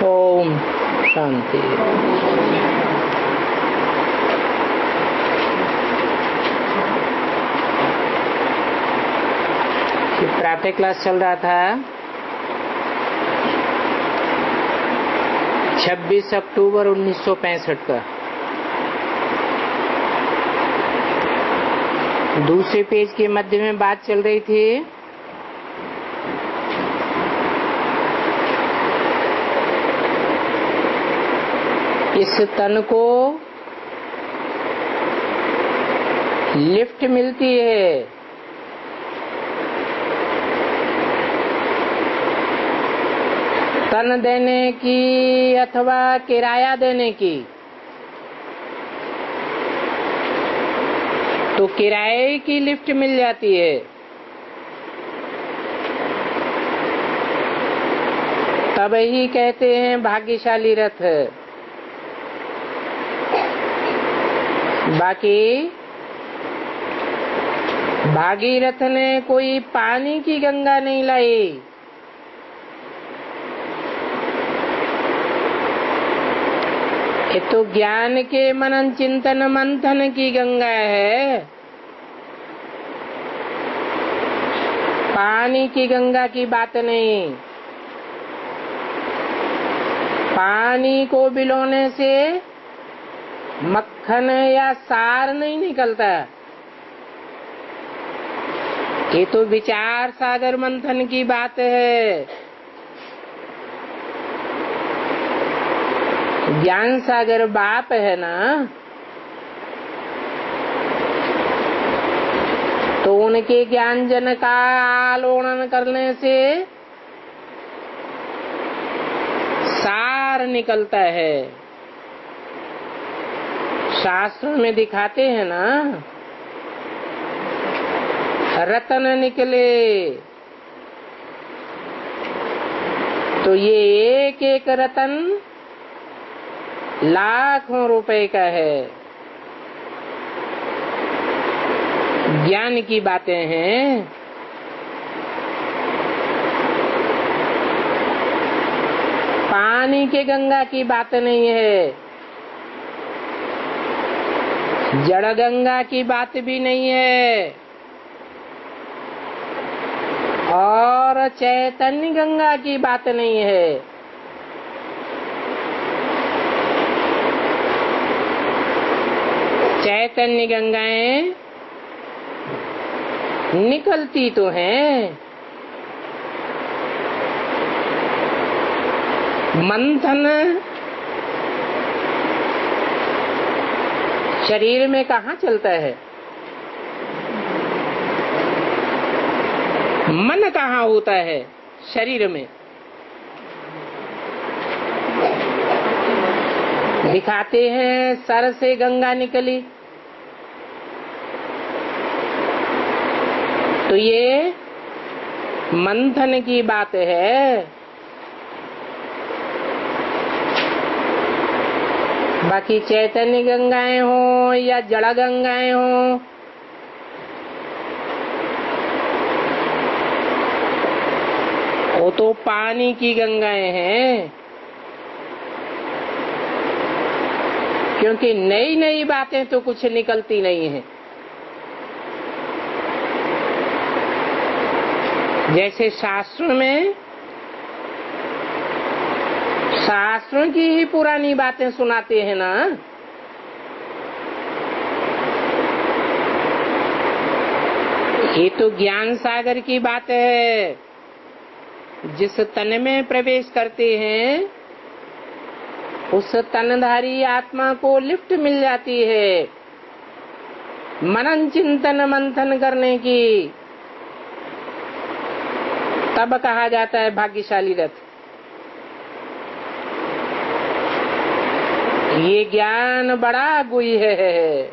ओम शांति। प्रातः क्लास चल रहा था 26 अक्टूबर 1965 का। दूसरे पेज के मध्य में बात चल रही थी इस तन को लिफ्ट मिलती है, तन देने की अथवा किराया देने की। तो किराए की लिफ्ट मिल जाती है, तब ही कहते हैं भाग्यशाली रथ। बाकी भागीरथ ने कोई पानी की गंगा नहीं लाई, ये तो ज्ञान के मनन चिंतन मंथन की गंगा है। पानी की गंगा की बात नहीं। पानी को बिलोने से मक्खन या सार नहीं निकलता, ये तो विचार सागर मंथन की बात है। ज्ञान सागर बाप है ना, तो उनके ज्ञान जन का आलोड़न करने से सार निकलता है। शास्त्रों में दिखाते हैं ना, रतन निकले, तो ये एक एक रतन लाखों रुपए का है। ज्ञान की बातें हैं। पानी के गंगा की बात नहीं है, जड़ गंगा की बात भी नहीं है, और चैतन्य गंगा की बात नहीं है। चैतन्य गंगाएं निकलती तो हैं, मंथन शरीर में कहाँ चलता है, मन कहाँ होता है शरीर में। दिखाते हैं सर से गंगा निकली, तो ये मंथन की बात है। बाकी चैतन्य गंगाएं हो या जड़ गंगाएं हो, वो तो पानी की गंगाएं हैं। क्योंकि नई नई बातें तो कुछ निकलती नहीं है। जैसे शास्त्रों में शास्त्रों की ही पुरानी बातें सुनाते हैं ना, ये तो ज्ञान सागर की बात है। जिस तन में प्रवेश करते हैं उस तनधारी आत्मा को लिफ्ट मिल जाती है मनन चिंतन मंथन करने की, तब कहा जाता है भाग्यशाली रथ। ये ज्ञान बड़ा गुह्य है,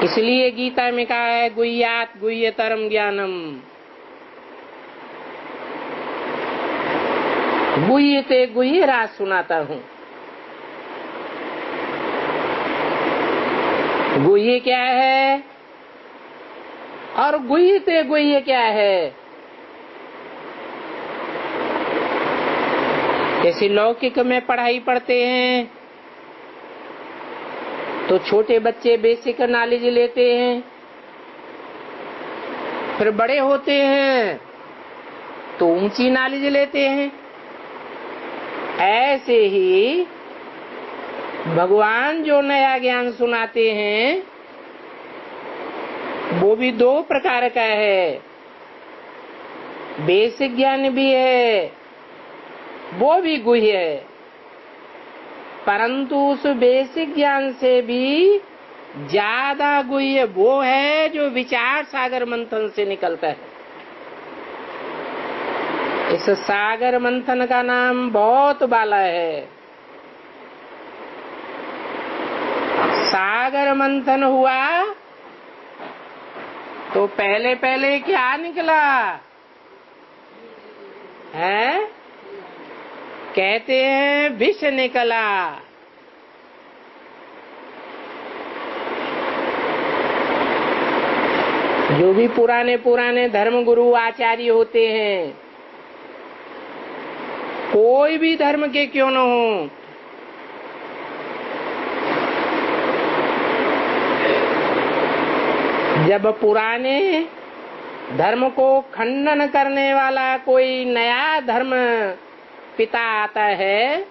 इसलिए गीता में कहा है गुह्यात गुह्यतरम ज्ञानम। गुह्य से गुह्य राज सुनाता हूँ। गुह्य क्या है और गुह्य से गुह्य क्या है? जैसे लौकिक में पढ़ाई पढ़ते हैं तो छोटे बच्चे बेसिक नॉलेज लेते हैं, फिर बड़े होते हैं तो ऊंची नॉलेज लेते हैं। ऐसे ही भगवान जो नया ज्ञान सुनाते हैं वो भी दो प्रकार का है। बेसिक ज्ञान भी है, वो भी गुह्य है, परंतु उस बेसिक ज्ञान से भी ज्यादा गुह्य वो है जो विचार सागर मंथन से निकलता है। इस सागर मंथन का नाम बहुत बाला है। सागर मंथन हुआ तो पहले पहले क्या निकला है? कहते हैं विष निकला। जो भी पुराने पुराने धर्म गुरु आचार्य होते हैं, कोई भी धर्म के क्यों न हो, जब पुराने धर्म को खंडन करने वाला कोई नया धर्म पिता आता है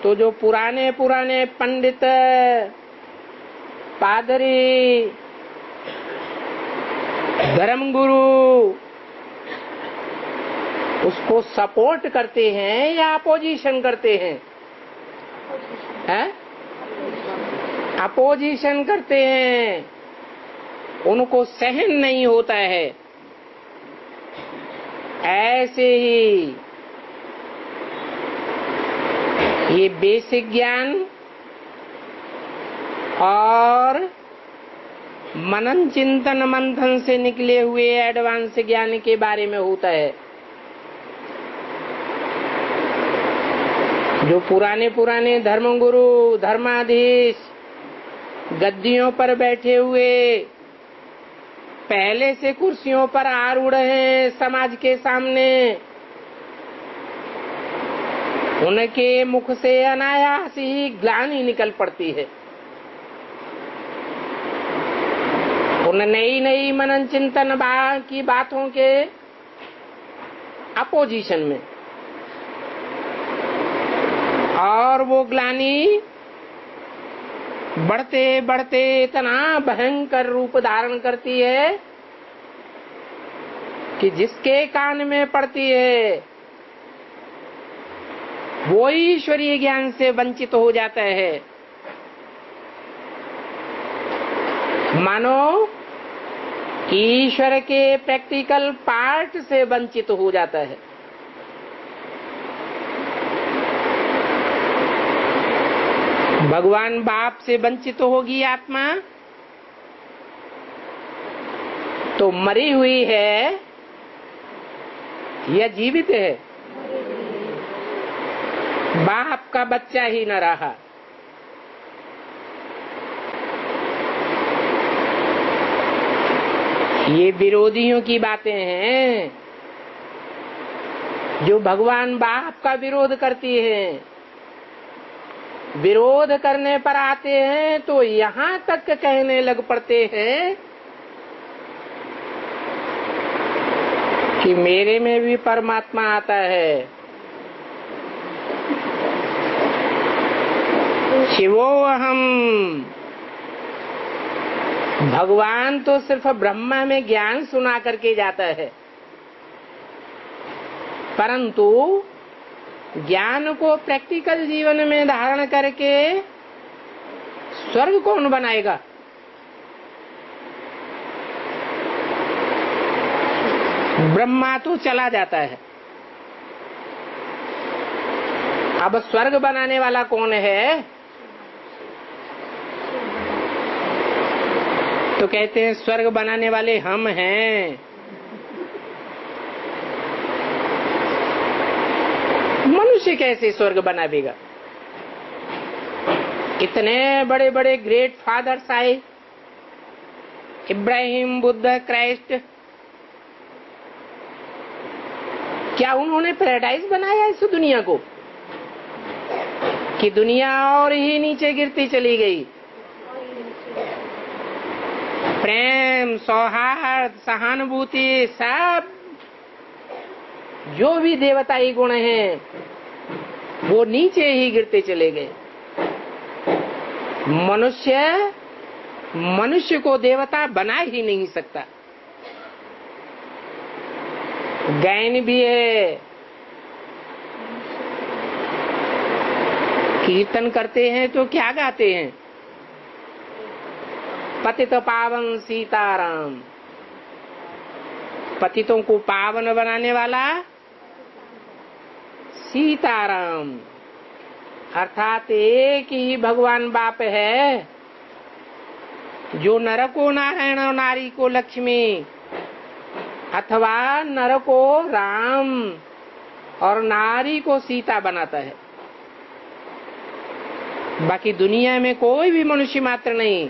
तो जो पुराने पुराने पंडित पादरी धर्मगुरु उसको सपोर्ट करते हैं या अपोजिशन करते हैं? अपोजिशन करते हैं। उनको सहन नहीं होता है। ऐसे ही ये बेसिक ज्ञान और मनन चिंतन मंथन से निकले हुए एडवांस ज्ञान के बारे में होता है। जो पुराने पुराने धर्मगुरु धर्माधीश गद्दियों पर बैठे हुए पहले से कुर्सियों पर आरूढ़ हैं समाज के सामने, उनके मुख से अनायास ही ग्लानि निकल पड़ती है। उन नई नई मनन चिंतन की बातों के अपोजिशन में, और वो ग्लानि बढ़ते बढ़ते इतना भयंकर रूप धारण करती है कि जिसके कान में पड़ती है वो ईश्वरीय ज्ञान से वंचित हो जाता है। मानो ईश्वर के प्रैक्टिकल पार्ट से वंचित हो जाता है। भगवान बाप से वंचित होगी आत्मा तो मरी हुई है या जीवित है? बाप का बच्चा ही न रहा। ये विरोधियों की बातें हैं जो भगवान बाप का विरोध करती हैं। विरोध करने पर आते हैं तो यहाँ तक कहने लग पड़ते हैं कि मेरे में भी परमात्मा आता है। शिवोऽहम्। भगवान तो सिर्फ ब्रह्मा में ज्ञान सुना करके जाता है, परंतु ज्ञान को प्रैक्टिकल जीवन में धारण करके स्वर्ग कौन बनाएगा? ब्रह्मा तो चला जाता है, अब स्वर्ग बनाने वाला कौन है? तो कहते हैं स्वर्ग बनाने वाले हम हैं। मनुष्य कैसे स्वर्ग बनाएगा? इतने बड़े बड़े ग्रेट फादर्स आए, इब्राहिम, बुद्ध, क्राइस्ट, क्या उन्होंने पैराडाइज बनाया इस दुनिया को कि दुनिया और ही नीचे गिरती चली गई? प्रेम, सौहार्द, सहानुभूति, सब जो भी देवताई गुण हैं वो नीचे ही गिरते चले गए। मनुष्य को देवता बना ही नहीं सकता। गायन भी है, कीर्तन करते हैं तो क्या गाते हैं? पतित पावन सीताराम। पतितों को पावन बनाने वाला सीताराम, अर्थात एक ही भगवान बाप है जो नर को नारायण और नारी को लक्ष्मी, अथवा नर को राम और नारी को सीता बनाता है। बाकी दुनिया में कोई भी मनुष्य मात्र नहीं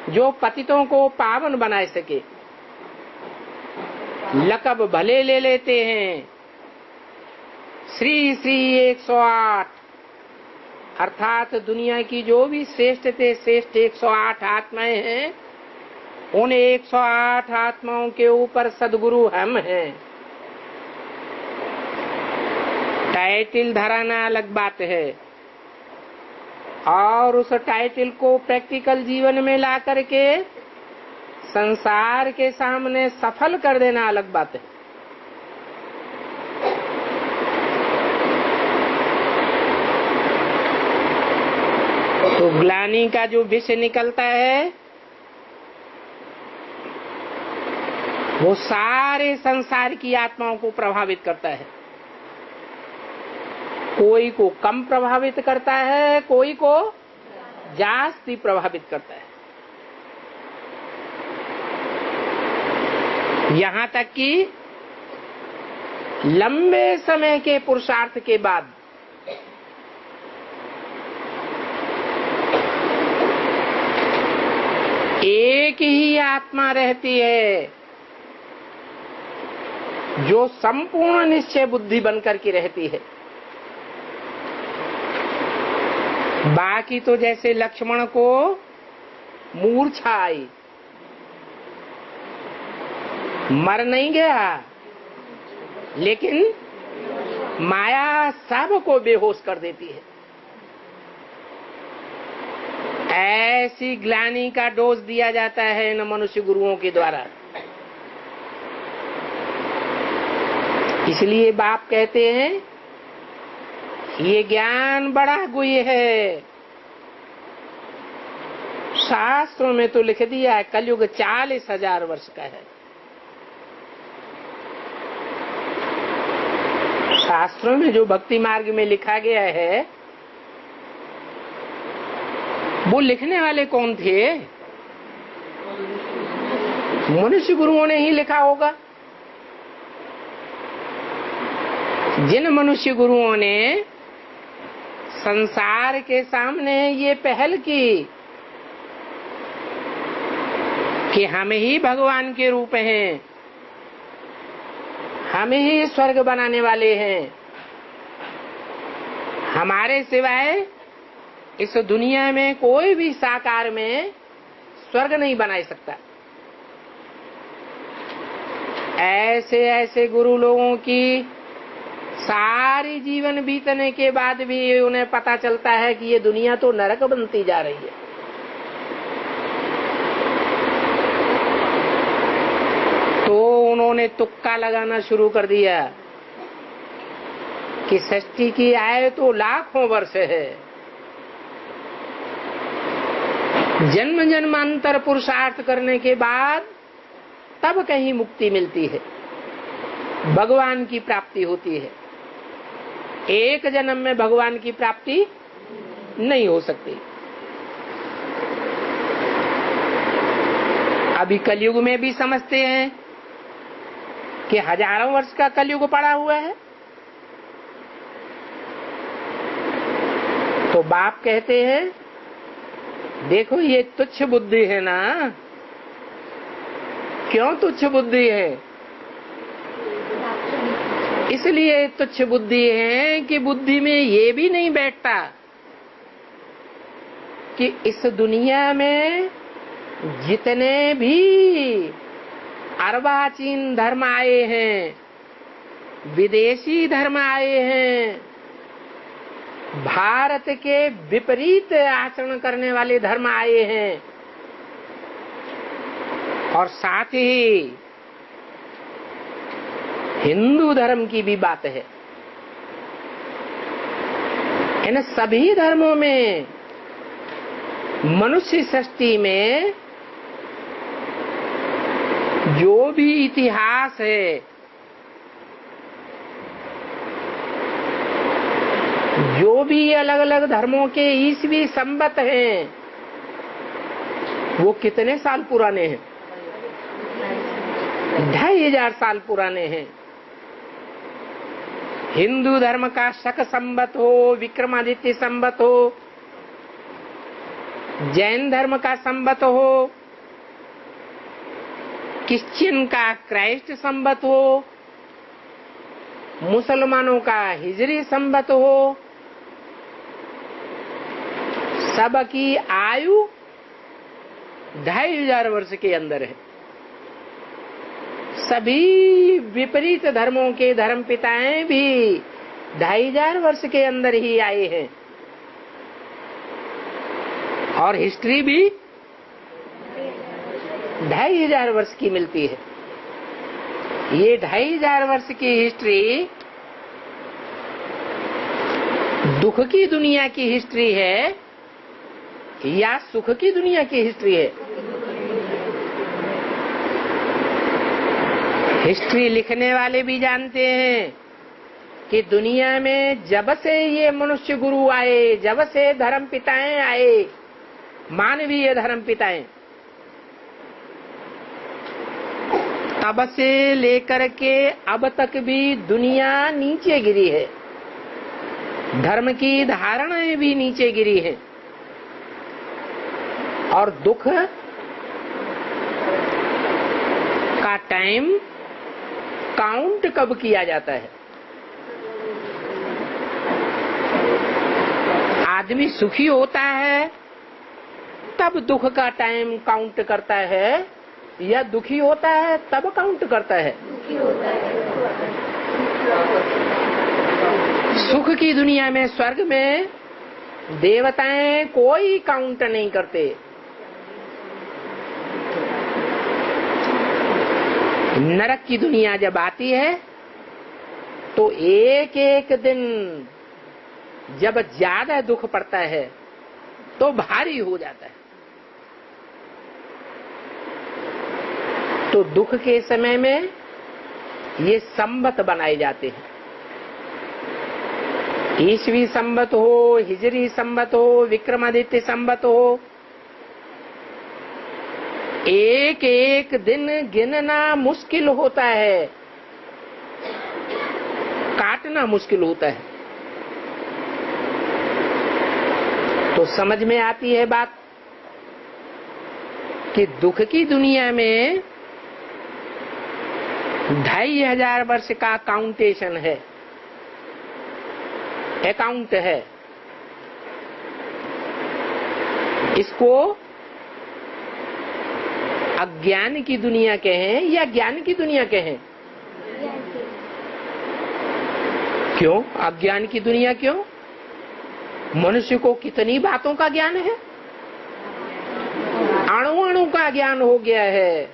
जो पतितों को पावन बना सके। लक़ब भले ले लेते हैं, श्री श्री 108, अर्थात दुनिया की जो भी श्रेष्ठ 108 आत्माएं हैं, उन 108 आत्माओं के ऊपर सदगुरु हम हैं। टाइटल धराना अलग बात है और उस टाइटल को प्रैक्टिकल जीवन में ला करके संसार के सामने सफल कर देना अलग बात है। तो ग्लानि का जो विष निकलता है वो सारे संसार की आत्माओं को प्रभावित करता है। कोई को कम प्रभावित करता है, कोई को जास्ती प्रभावित करता है। यहाँ तक कि लंबे समय के पुरुषार्थ के बाद एक ही आत्मा रहती है जो संपूर्ण निश्चय बुद्धि बनकर के रहती है। बाकी तो जैसे लक्ष्मण को मूर्छा आई, मर नहीं गया, लेकिन माया सबको बेहोश कर देती है। ऐसी ग्लानि का डोज दिया जाता है इन मनुष्य गुरुओं के द्वारा। इसलिए बाप कहते हैं ये ज्ञान बड़ा गुह्य है। शास्त्रों में तो लिख दिया है कलयुग 40,000 वर्ष का है। शास्त्रों में जो भक्ति मार्ग में लिखा गया है वो लिखने वाले कौन थे? मनुष्य गुरुओं ने ही लिखा होगा। जिन मनुष्य गुरुओं ने संसार के सामने ये पहल की कि हम ही भगवान के रूप हैं, हम ही स्वर्ग बनाने वाले हैं, हमारे सिवाय इस दुनिया में कोई भी साकार में स्वर्ग नहीं बना सकता। ऐसे ऐसे गुरु लोगों की सारी जीवन बीतने के बाद भी उन्हें पता चलता है कि ये दुनिया तो नरक बनती जा रही है। तो उन्होंने तुक्का लगाना शुरू कर दिया कि सृष्टि की आयु तो लाखों वर्ष है, जन्म जन्मांतर पुरुषार्थ करने के बाद तब कहीं मुक्ति मिलती है, भगवान की प्राप्ति होती है। एक जन्म में भगवान की प्राप्ति नहीं हो सकती। अभी कलयुग में भी समझते हैं कि हजारों वर्ष का कलयुग पड़ा हुआ है। तो बाप कहते हैं देखो ये तुच्छ बुद्धि है ना। क्यों तुच्छ बुद्धि है? इसलिए तुच्छ बुद्धि है कि बुद्धि में ये भी नहीं बैठता कि इस दुनिया में जितने भी अर्वाचीन धर्म आए हैं, विदेशी धर्म आए हैं, भारत के विपरीत आचरण करने वाले धर्म आए हैं, और साथ ही हिंदू धर्म की भी बात है। इन सभी धर्मों में मनुष्य सृष्टि में जो भी इतिहास है, जो भी अलग अलग धर्मों के ईस्वी संवत हैं, वो कितने साल पुराने हैं? 2500 साल पुराने हैं। हिंदू धर्म का शक संवत हो, विक्रमादित्य संवत हो, जैन धर्म का संवत हो, क्रिश्चियन का क्राइस्ट संवत हो, मुसलमानों का हिजरी संवत हो, सबकी आयु 2500 वर्ष के अंदर है। सभी विपरीत धर्मों के धर्म पिताएं भी 2500 वर्ष के अंदर ही आए हैं, और हिस्ट्री भी 2500 वर्ष की मिलती है। ये 2500 वर्ष की हिस्ट्री दुख की दुनिया की हिस्ट्री है या सुख की दुनिया की हिस्ट्री है? हिस्ट्री लिखने वाले भी जानते हैं कि दुनिया में जब से ये मनुष्य गुरु आए, जब से धर्म पिताएं आए, मानवीय धर्म पिताएं, तब से लेकर के अब तक भी दुनिया नीचे गिरी है, धर्म की धारणाएं भी नीचे गिरी है, और दुख का टाइम काउंट कब किया जाता है? आदमी सुखी होता है तब दुख का टाइम काउंट करता है, या दुखी होता है तब काउंट करता है? सुख की दुनिया में, स्वर्ग में देवताएं कोई काउंट नहीं करते। नरक की दुनिया जब आती है तो एक एक दिन जब ज्यादा दुख पड़ता है तो भारी हो जाता है। तो दुख के समय में ये संवत बनाए जाते हैं, ईस्वी संवत हो, हिजरी संवत हो, विक्रमादित्य संवत हो। एक एक दिन गिनना मुश्किल होता है, काटना मुश्किल होता है। तो समझ में आती है बात कि दुख की दुनिया में 2500 वर्ष का काउंटेशन है, अकाउंट है। इसको अज्ञान की दुनिया कहें या ज्ञान की दुनिया कहें? क्यों अज्ञान की दुनिया? क्यों? मनुष्य को कितनी बातों का ज्ञान है, अणु अणु का ज्ञान हो गया है।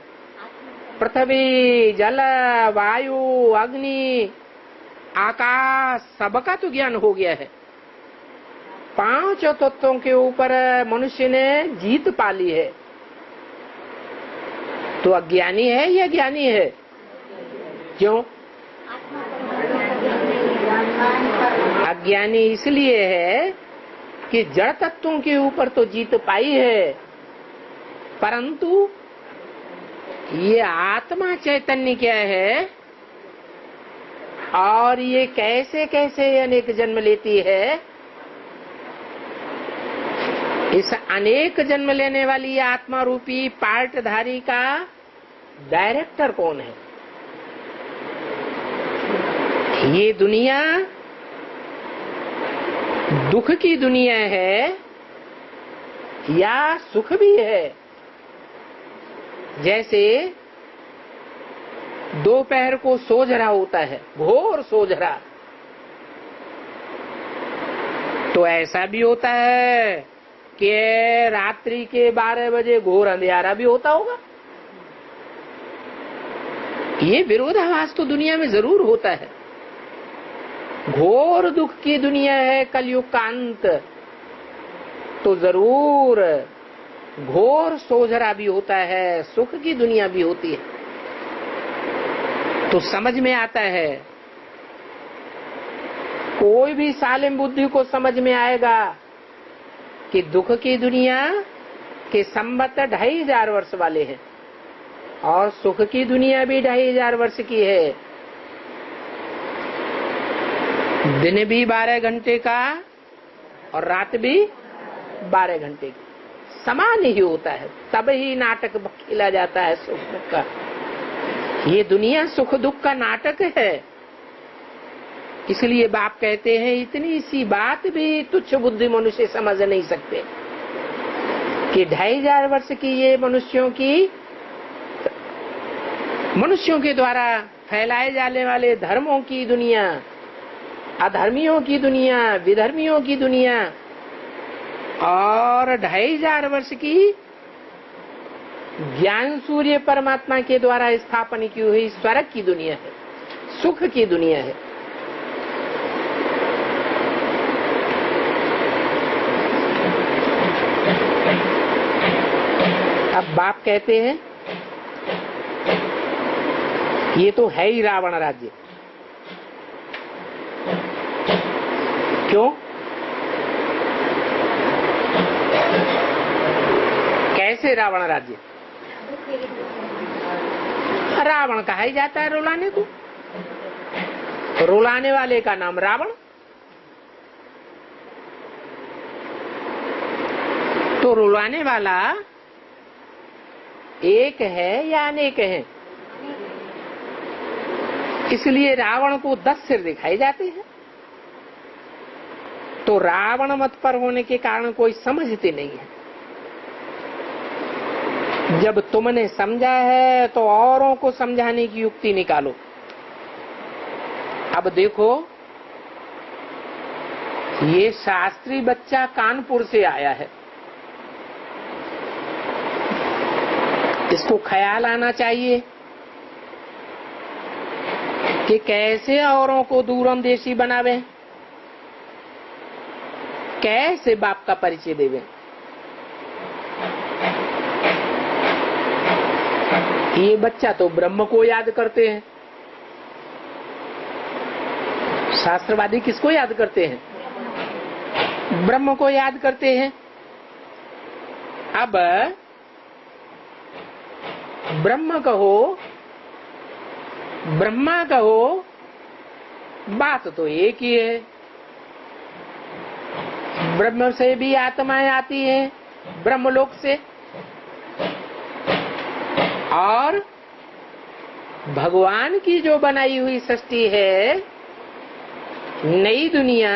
पृथ्वी, जल, वायु, अग्नि, आकाश, सबका तो ज्ञान हो गया है। 5 तत्वों के ऊपर मनुष्य ने जीत पा ली है। तो अज्ञानी है या ज्ञानी है? क्यों अज्ञानी? इसलिए है कि जड़ तत्वों के ऊपर तो जीत पाई है, परंतु ये आत्मा चैतन्य क्या है और ये कैसे कैसे अनेक जन्म लेती है, इस अनेक जन्म लेने वाली आत्मा रूपी पार्टधारी का डायरेक्टर कौन है? ये दुनिया दुख की दुनिया है या सुख भी है। जैसे दोपहर को सोझरा होता है, घोर सोझरा, तो ऐसा भी होता है कि रात्रि के 12 बजे घोर अंधियारा भी होता होगा। ये विरोधाभास तो दुनिया में जरूर होता है। घोर दुख की दुनिया है कलयुग का अंत, तो जरूर घोर सोझरा भी होता है, सुख की दुनिया भी होती है। तो समझ में आता है, कोई भी सालिम बुद्धि को समझ में आएगा कि दुख की दुनिया के संबत 2500 वर्ष वाले हैं और सुख की दुनिया भी 2500 वर्ष की है। दिन भी 12 घंटे का और रात भी 12 घंटे की, समान ही होता है। तब ही नाटक खेला जाता है सुख दुख का। ये दुनिया सुख दुख का नाटक है। इसलिए बाप कहते हैं इतनी सी बात भी तुच्छ बुद्धि मनुष्य समझ नहीं सकते कि 2500 वर्ष की ये मनुष्यों के द्वारा फैलाए जाने वाले धर्मों की दुनिया, अधर्मियों की दुनिया, विधर्मियों की दुनिया, और 2500 वर्ष की ज्ञान सूर्य परमात्मा के द्वारा स्थापन की हुई स्वर्ग की दुनिया है, सुख की दुनिया है। अब बाप कहते हैं ये तो है ही रावण राज्य। क्यों? कैसे रावण राज्य? रावण कहा ही जाता है रुलाने को, रुलाने वाले का नाम रावण। तो रुलाने वाला एक है या अनेक है? इसलिए रावण को 10 सिर दिखाई जाते हैं। तो रावण मत पर होने के कारण कोई समझते नहीं है। जब तुमने समझा है तो औरों को समझाने की युक्ति निकालो। अब देखो, ये शास्त्री बच्चा कानपुर से आया है, इसको ख्याल आना चाहिए कि कैसे औरों को दूरंदेशी बनावे, कैसे बाप का परिचय देवे। ये बच्चा तो ब्रह्म को याद करते हैं। शास्त्रवादी किसको याद करते हैं? ब्रह्म को याद करते हैं। अब ब्रह्म कहो, ब्रह्मा कहो, बात तो एक ही है। ब्रह्म से भी आत्माएं आती हैं, ब्रह्मलोक से, और भगवान की जो बनाई हुई सृष्टि है, नई दुनिया,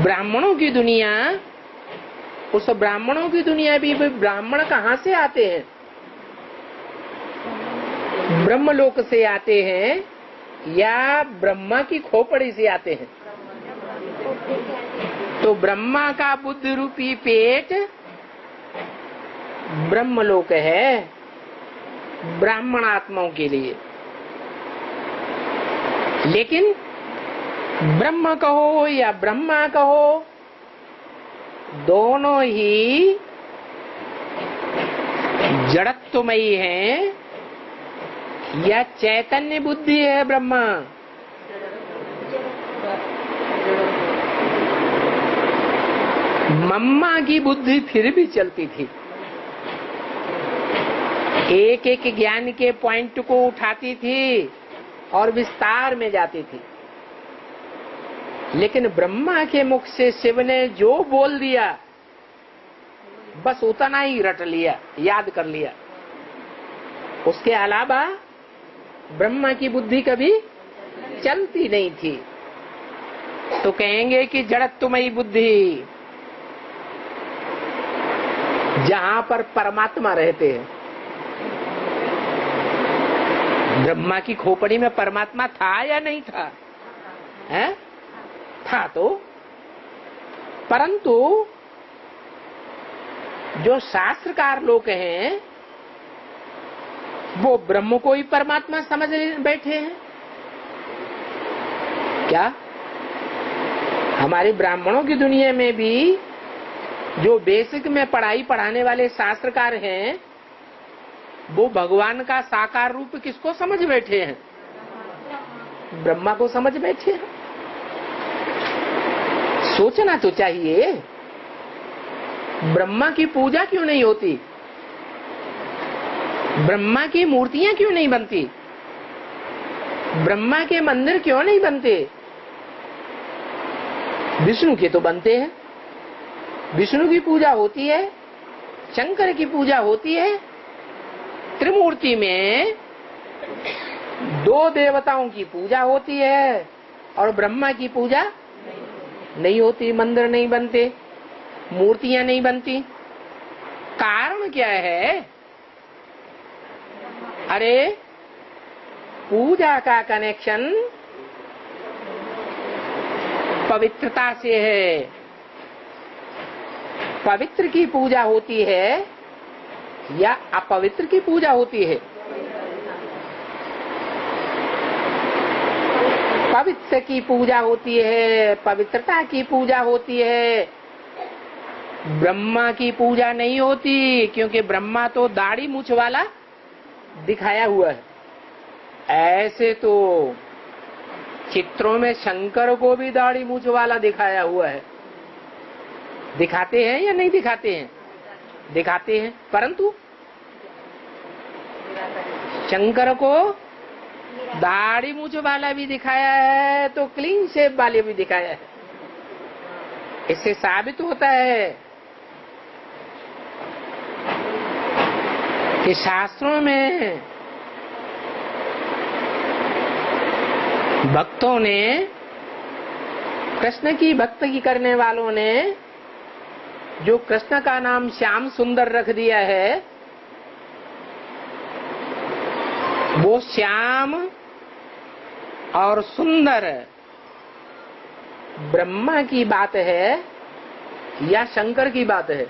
ब्राह्मणों की दुनिया, उस ब्राह्मणों की दुनिया भी ब्राह्मण कहाँ से आते हैं? ब्रह्मलोक से आते हैं या ब्रह्मा की खोपड़ी से आते हैं? तो ब्रह्मा का बुद्धि रूपी पेट ब्रह्मलोक है ब्राह्मण आत्माओं के लिए। लेकिन ब्रह्म कहो या ब्रह्मा कहो, दोनों ही जड़त्वमयी हैं या चैतन्य बुद्धि है ब्रह्मा? मम्मा की बुद्धि फिर भी चलती थी, एक एक ज्ञान के पॉइंट को उठाती थी और विस्तार में जाती थी। लेकिन ब्रह्मा के मुख से शिव ने जो बोल दिया, बस उतना ही रट लिया, याद कर लिया। उसके अलावा ब्रह्मा की बुद्धि कभी चलती नहीं थी, तो कहेंगे कि जड़त्वमयी बुद्धि। जहां पर परमात्मा रहते हैं, ब्रह्मा की खोपड़ी में परमात्मा था या नहीं था? है? था। तो परंतु जो शास्त्रकार लोग हैं वो ब्रह्म को ही परमात्मा समझ बैठे हैं क्या? हमारे ब्राह्मणों की दुनिया में भी जो बेसिक में पढ़ाई पढ़ाने वाले शास्त्रकार हैं वो भगवान का साकार रूप किसको समझ बैठे हैं? ब्रह्मा को समझ बैठे हैं। सोचना तो चाहिए, ब्रह्मा की पूजा क्यों नहीं होती? ब्रह्मा की मूर्तियां क्यों नहीं बनती? ब्रह्मा के मंदिर क्यों नहीं बनते? विष्णु के तो बनते हैं, विष्णु की पूजा होती है, शंकर की पूजा होती है। त्रिमूर्ति में दो देवताओं की पूजा होती है और ब्रह्मा की पूजा नहीं होती, मंदिर नहीं बनते, मूर्तियां नहीं बनती। कारण क्या है? अरे पूजा का कनेक्शन पवित्रता से है। पवित्र की पूजा होती है या अपवित्र की पूजा होती है? पवित्र की पूजा होती है, पवित्रता की पूजा होती है। ब्रह्मा की पूजा नहीं होती, क्योंकि ब्रह्मा तो दाढ़ी मूछ वाला दिखाया हुआ है। ऐसे तो चित्रों में शंकर को भी दाढ़ी मूछ वाला दिखाया हुआ है। दिखाते हैं या नहीं दिखाते हैं? दिखाते हैं। परंतु शंकर को दाढ़ी मूछ वाला भी दिखाया है तो क्लीन शेव वाले भी दिखाया है। इससे साबित होता है कि शास्त्रों में भक्तों ने, कृष्ण की भक्ति करने वालों ने जो कृष्ण का नाम श्याम सुंदर रख दिया है, वो श्याम और सुंदर ब्रह्मा की बात है या शंकर की बात है?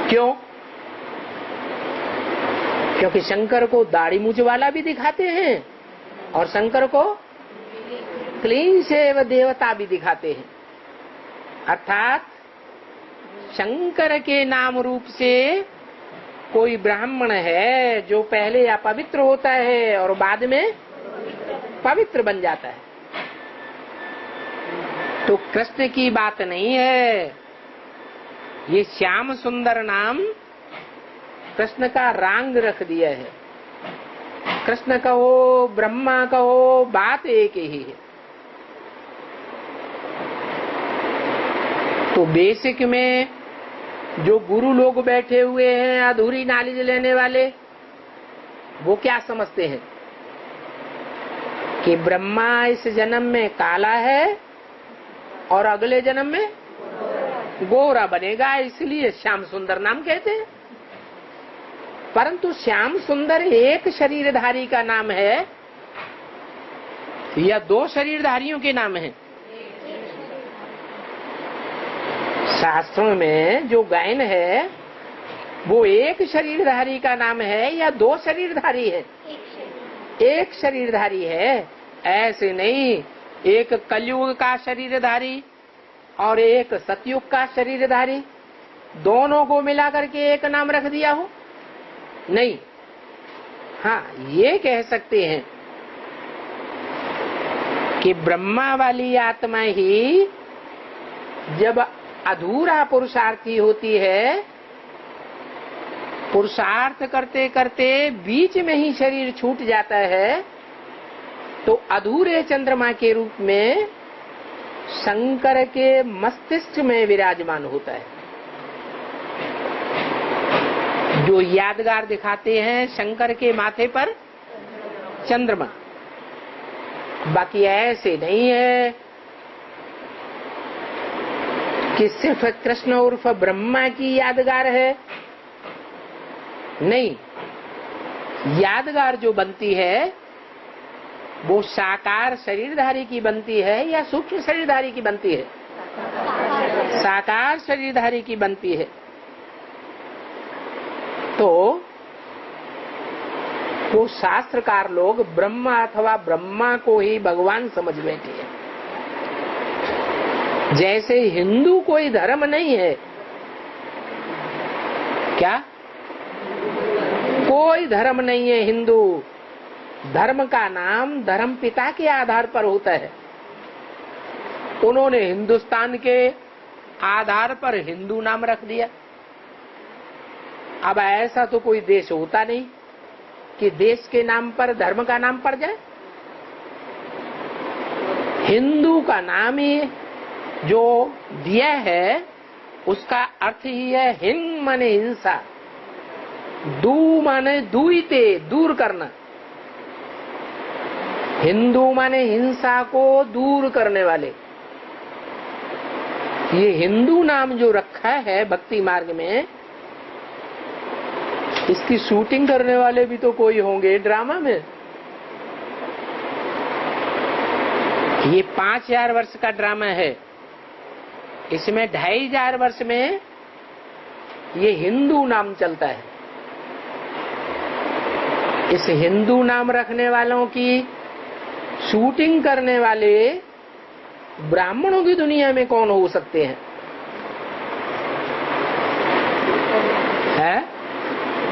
क्यों? क्योंकि शंकर को दाढ़ी मूछ वाला भी दिखाते हैं और शंकर को क्लीन शेव देवता भी दिखाते हैं। अर्थात शंकर के नाम रूप से कोई ब्राह्मण है जो पहले अपवित्र होता है और बाद में पवित्र बन जाता है। तो कृष्ण की बात नहीं है। ये श्याम सुंदर नाम कृष्ण का रंग रख दिया है। कृष्ण कहो, ब्रह्मा कहो, बात एक ही है। तो बेसिक में जो गुरु लोग बैठे हुए हैं अधूरी नॉलेज लेने वाले, वो क्या समझते हैं कि ब्रह्मा इस जन्म में काला है और अगले जन्म में गोरा बनेगा, इसलिए श्याम सुंदर नाम कहते हैं। परंतु श्याम सुंदर एक शरीरधारी का नाम है या दो शरीरधारियों के नाम है? शास्त्रों में जो गायन है वो एक शरीरधारी का नाम है या दो शरीरधारी है? एक शरीरधारी है। ऐसे नहीं एक कलयुग का शरीरधारी और एक सतयुग का शरीरधारी, दोनों को मिला करके एक नाम रख दिया हो? नहीं। हाँ, ये कह सकते हैं कि ब्रह्मा वाली आत्मा ही जब अधूरा पुरुषार्थी होती है, पुरुषार्थ करते करते बीच में ही शरीर छूट जाता है, तो अधूरे चंद्रमा के रूप में शंकर के मस्तिष्क में विराजमान होता है। जो यादगार दिखाते हैं शंकर के माथे पर चंद्रमा, बाकी ऐसे नहीं है कि सिर्फ कृष्ण उर्फ ब्रह्मा की यादगार है। नहीं, यादगार जो बनती है वो साकार शरीरधारी की बनती है या सूक्ष्म शरीरधारी की बनती है? साकार शरीरधारी की बनती है। तो वो शास्त्रकार लोग ब्रह्मा अथवा ब्रह्मा को ही भगवान समझ बैठे हैं। जैसे हिंदू कोई धर्म नहीं है, क्या कोई धर्म नहीं है हिंदू। धर्म का नाम धर्म पिता के आधार पर होता है। उन्होंने हिंदुस्तान के आधार पर हिंदू नाम रख दिया। अब ऐसा तो कोई देश होता नहीं कि देश के नाम पर धर्म का नाम पड़ जाए। हिंदू का नाम ही जो दिया है उसका अर्थ ही है हिंग माने हिंसा, दू माने दुईते दूर करना। हिंदू माने हिंसा को दूर करने वाले। ये हिंदू नाम जो रखा है भक्ति मार्ग में, इसकी शूटिंग करने वाले भी तो कोई होंगे ड्रामा में। ये 5000 वर्ष का ड्रामा है, इसमें 2500 वर्ष में ये हिंदू नाम चलता है। इस हिंदू नाम रखने वालों की शूटिंग करने वाले ब्राह्मणों की दुनिया में कौन हो सकते हैं?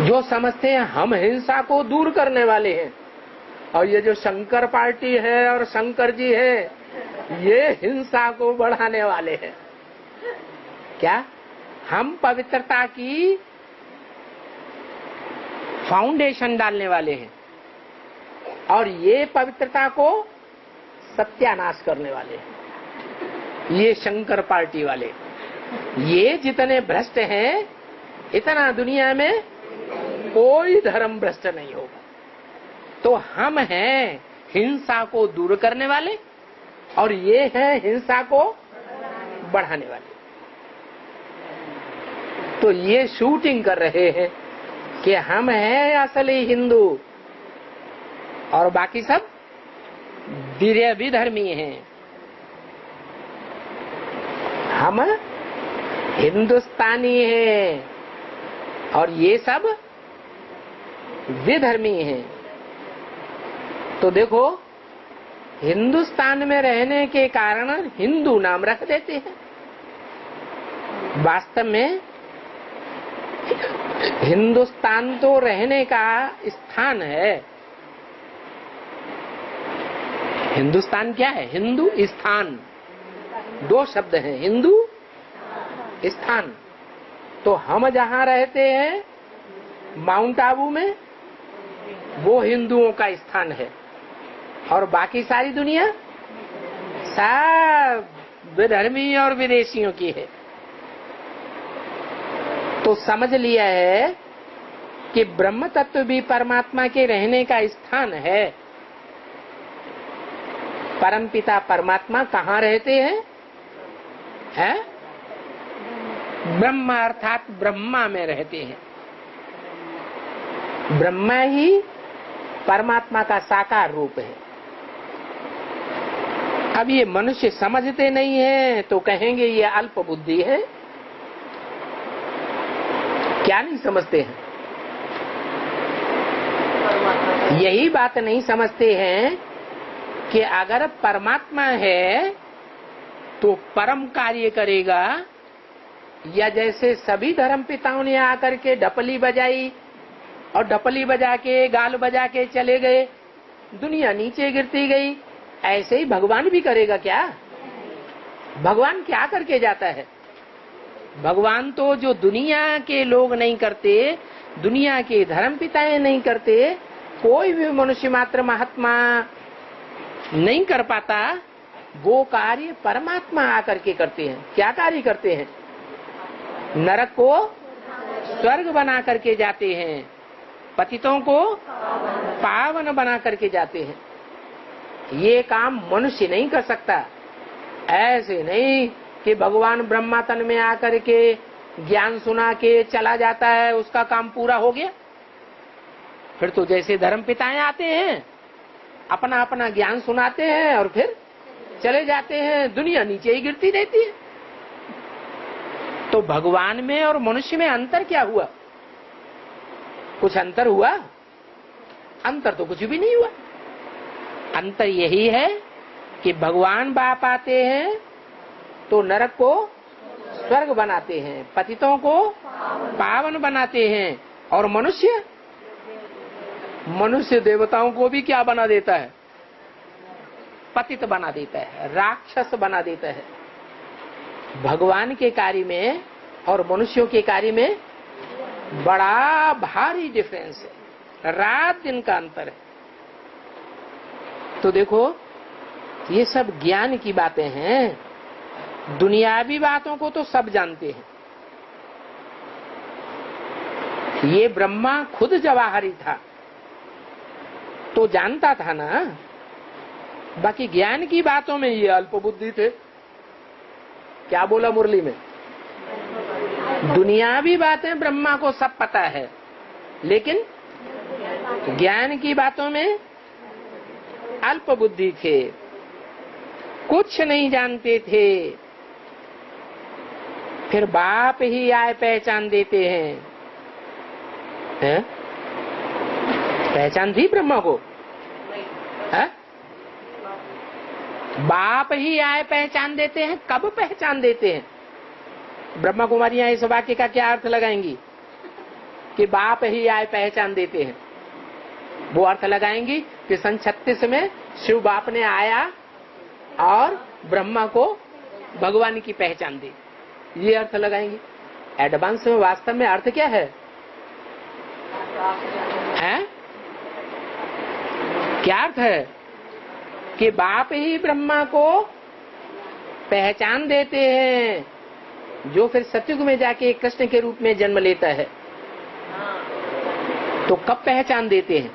जो समझते हैं हम हिंसा को दूर करने वाले हैं, और ये जो शंकर पार्टी है और शंकर जी है ये हिंसा को बढ़ाने वाले हैं। क्या हम पवित्रता की फाउंडेशन डालने वाले हैं और ये पवित्रता को सत्यानाश करने वाले हैं। ये शंकर पार्टी वाले, ये जितने भ्रष्ट हैं इतना दुनिया में कोई धर्म भ्रष्ट नहीं होगा। तो हम हैं हिंसा को दूर करने वाले और ये हैं हिंसा को बढ़ाने वाले। तो ये शूटिंग कर रहे हैं कि हम हैं असली हिंदू और बाकी सब विधर्मी हैं। हम हिंदुस्तानी हैं और ये सब विधर्मी हैं। तो देखो, हिंदुस्तान में रहने के कारण हिंदू नाम रख देते हैं। वास्तव में हिंदुस्तान तो रहने का स्थान है। हिंदुस्तान क्या है? हिंदू स्थान, दो शब्द हैं, हिंदू स्थान। तो हम जहाँ रहते हैं माउंट आबू में, वो हिंदुओं का स्थान है और बाकी सारी दुनिया सब विधर्मी और विदेशियों की है। तो समझ लिया है कि ब्रह्म तत्व भी परमात्मा के रहने का स्थान है। परमपिता परमात्मा कहाँ रहते हैं? ब्रह्मा अर्थात ब्रह्मा में रहते हैं। ब्रह्मा ही परमात्मा का साकार रूप है। अब ये मनुष्य समझते नहीं है तो कहेंगे ये अल्प बुद्धि है। क्या नहीं समझते हैं? यही बात नहीं समझते हैं कि अगर परमात्मा है तो परम कार्य करेगा, या जैसे सभी धर्म पिताओं ने आकर के ढपली बजाई और ढपली बजा के गाल बजा के चले गए, दुनिया नीचे गिरती गई, ऐसे ही भगवान भी करेगा क्या? भगवान क्या करके जाता है? भगवान तो जो दुनिया के लोग नहीं करते, दुनिया के धर्म पिताएं नहीं करते, कोई भी मनुष्य मात्र महात्मा नहीं कर पाता, वो कार्य परमात्मा आकर के करते हैं। क्या कार्य करते हैं? नरक को स्वर्ग बना करके जाते हैं, पतितों को पावन बना करके जाते हैं। ये काम मनुष्य नहीं कर सकता। ऐसे नहीं कि भगवान ब्रह्मा तन में आकर के ज्ञान सुना के चला जाता है, उसका काम पूरा हो गया। फिर तो जैसे धर्म पिताएं आते हैं, अपना अपना ज्ञान सुनाते हैं और फिर चले जाते हैं, दुनिया नीचे ही गिरती रहती है। तो भगवान में और मनुष्य में अंतर क्या हुआ? कुछ अंतर हुआ? अंतर तो कुछ भी नहीं हुआ। अंतर यही है कि भगवान बाप आते हैं तो नरक को स्वर्ग बनाते हैं, पतितों को पावन बनाते हैं, और मनुष्य देवताओं को भी क्या बना देता है? पतित बना देता है, राक्षस बना देता है। भगवान के कार्य में और मनुष्यों के कार्य में बड़ा भारी डिफरेंस है, रात दिन का अंतर है। तो देखो, ये सब ज्ञान की बातें हैं। दुनियावी बातों को तो सब जानते हैं। ये ब्रह्मा खुद जवाहरी था तो जानता था ना। बाकी ज्ञान की बातों में ये अल्प बुद्धि थे। क्या बोला मुरली में? दुनियावी बातें ब्रह्मा को सब पता है, लेकिन ज्ञान की बातों में अल्प बुद्धि थे, कुछ नहीं जानते थे। फिर बाप ही आए पहचान देते हैं। पहचान थी ब्रह्मा को? है? बाप ही आए पहचान देते हैं। कब पहचान देते हैं? ब्रह्मा कुमारियां इस वाक्य का क्या अर्थ लगाएंगी कि बाप ही आए पहचान देते हैं? वो अर्थ लगाएंगी कि सन 36 में शिव बाप ने आया और ब्रह्मा को भगवान की पहचान दी, ये अर्थ लगाएंगे। एडवांस में वास्तव में अर्थ क्या है? हैं? क्या अर्थ है? कि बाप ही ब्रह्मा को पहचान देते हैं, जो फिर सतयुग में जाके कृष्ण के रूप में जन्म लेता है। तो कब पहचान देते हैं?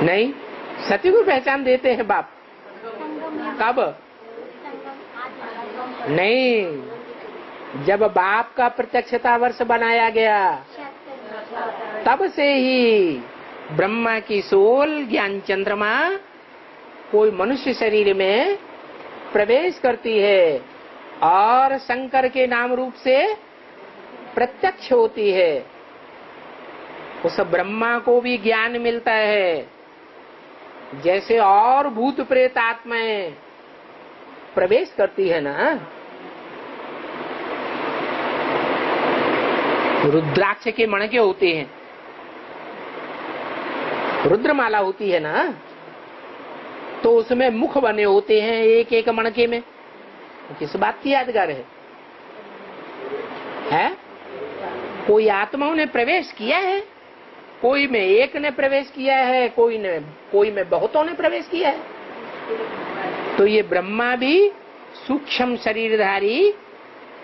नहीं, सतयुग में पहचान देते हैं बाप। कब? नहीं, जब बाप का प्रत्यक्षता वर्ष बनाया गया तब से ही ब्रह्मा की सोल ज्ञान चंद्रमा कोई मनुष्य शरीर में प्रवेश करती है और शंकर के नाम रूप से प्रत्यक्ष होती है। उस ब्रह्मा को भी ज्ञान मिलता है, जैसे और भूत प्रेत आत्माएं प्रवेश करती है ना। रुद्राक्ष के मणके होते हैं, रुद्रमाला होती है ना, तो उसमें मुख बने होते हैं एक एक मणके में। किस बात की यादगार है? कोई आत्माओं ने प्रवेश किया है, कोई में एक ने प्रवेश किया है, कोई में बहुतों ने प्रवेश किया है। तो ये ब्रह्मा भी सूक्ष्म शरीरधारी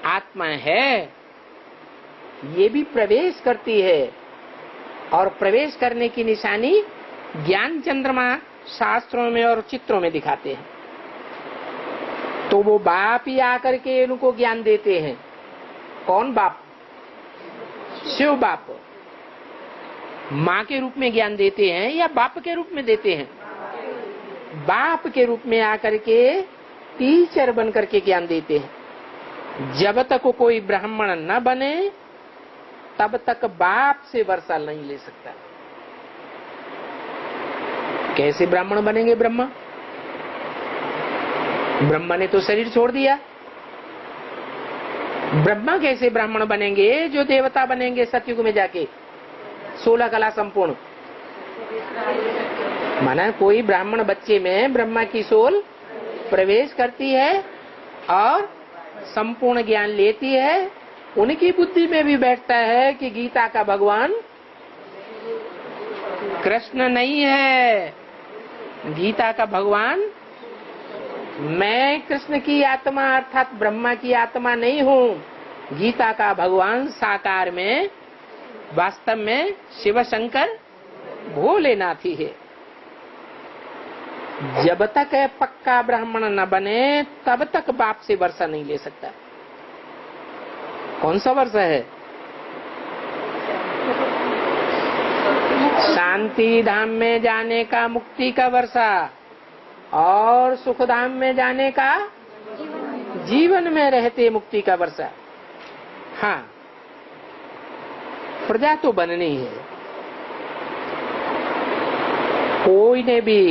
आत्मा है, ये भी प्रवेश करती है। और प्रवेश करने की निशानी ज्ञान चंद्रमा शास्त्रों में और चित्रों में दिखाते हैं। तो वो बाप ही आकर के इनको ज्ञान देते हैं। कौन बाप? शिव बाप माँ के रूप में ज्ञान देते हैं या बाप के रूप में देते हैं? बाप के रूप में आकर के टीचर बन करके ज्ञान देते हैं। जब तक कोई ब्राह्मण न बने तब तक बाप से वर्षा नहीं ले सकता। कैसे ब्राह्मण बनेंगे ब्रह्मा? ब्रह्मा ने तो शरीर छोड़ दिया। ब्रह्मा कैसे ब्राह्मण बनेंगे जो देवता बनेंगे सतयुग में जाके 16 कला संपूर्ण? माना कोई ब्राह्मण बच्चे में ब्रह्मा की सोल प्रवेश करती है और संपूर्ण ज्ञान लेती है। उनकी बुद्धि में भी बैठता है कि गीता का भगवान कृष्ण नहीं है, गीता का भगवान मैं कृष्ण की आत्मा अर्थात ब्रह्मा की आत्मा नहीं हूँ। गीता का भगवान साकार में वास्तव में शिव शंकर भोलेनाथ ही है। जब तक पक्का ब्राह्मण न बने तब तक बाप से वर्षा नहीं ले सकता। कौन सा वर्षा है? शांति धाम में जाने का मुक्ति का वर्षा और सुख धाम में जाने का जीवन में रहते मुक्ति का वर्षा। हाँ, प्रजा तो बननी है। कोई ने भी